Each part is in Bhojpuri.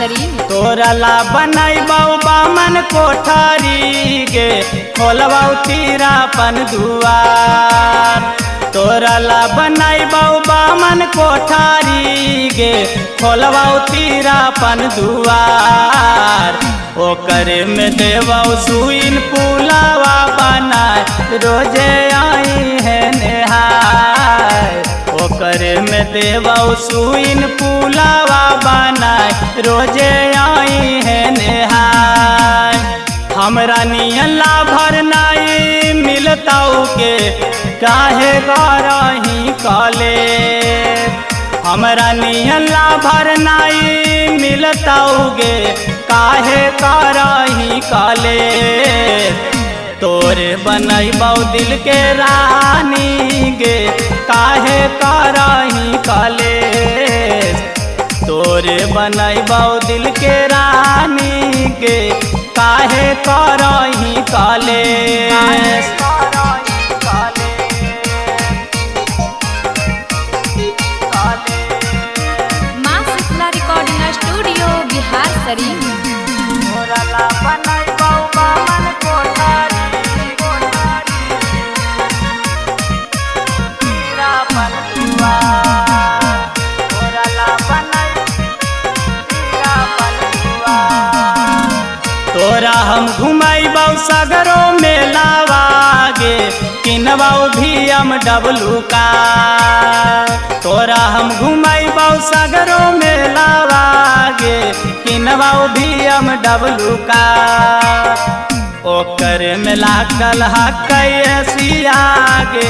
शरीफ। तोरा ला बनैबौ बामन कोठारी गे, खोलबौ तीरापन दुआर। तोरा ला बनैबौ बामन कोठारी गे, खोलबौ तीरापन दुआर। ओकरे में देवौ सुइन पुलावा बनाए, रोजे आई है नेहाय। ओकरे में देवौ सुइन पुलावा बनाए, रोजे आई है नेहाय। हमरा नियन लाभर नाई मिलतौ के, काहे करही कले। हमरा नियन लाभर नाई मिलतौ गे, काहे करही कले। तोरे बनैबौ दिल के रानी गे, काहे करही कले। तोरे बनैबौ दिल के रानी गे, काहे करही कले। माँ शीतला रिकॉर्डिंग स्टूडियो बिहार शरीफ। तोरा ला बनैबौ बामन कोठारी, तीरापन दुआर। तोरा ला बनैबौ तीरापन दुआर। तोरा हम घुमैबौ सगरो मेलावा गे, किनबौ BMW कार। तोरा हम घुमैबौ सगरो मेलावा गे, किनबौ BMW कार। ओकर में लागल हकैसिया गे,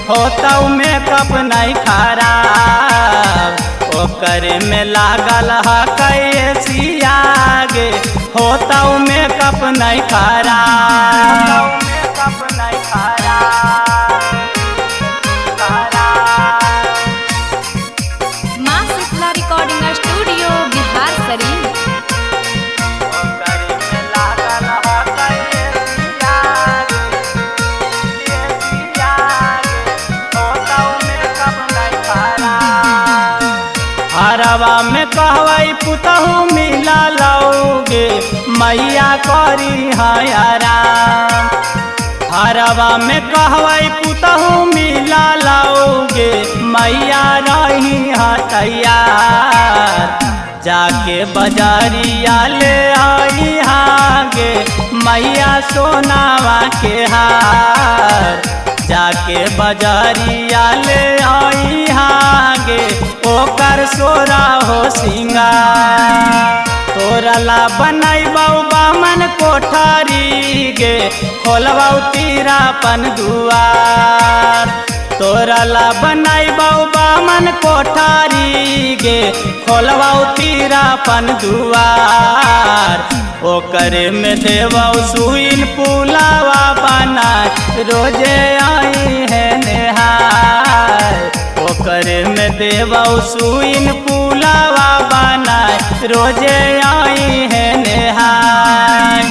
होतौ मेकअप नहीं खराब। ओकर में लागल हकैसिया गे, होतौ मेकअप नहीं खराब। मेकअप नहीं माँ शीतला रिकॉर्डिंग स्टूडियो बिहार शरीफ। हरवा में कहवै पुतहु मिला लौगे, मैया करी हराम। हरवा में कहवै पुतहु मिला लौगे, मैया रही तैयार। जाके बजारिया ले आई हागे, मैया सोनावा के हार। जाके बजारिया ले आई हागे, ओकर सोरा हो सिंगार। तोरा ला बनैबौ बामन कोठारी गे, खोलबौ तीरापन दुआर। तोरा ला बनैबौ बामन कोठारी गे, खोलबौ तीरापन दुआर। ओकरे में देवौ सुइन पुलावा बनाए, रोजे आई है नेहाय। ओकरे में देवौ सुइन पुलावा बनाए, रोजे आई है नेहाय।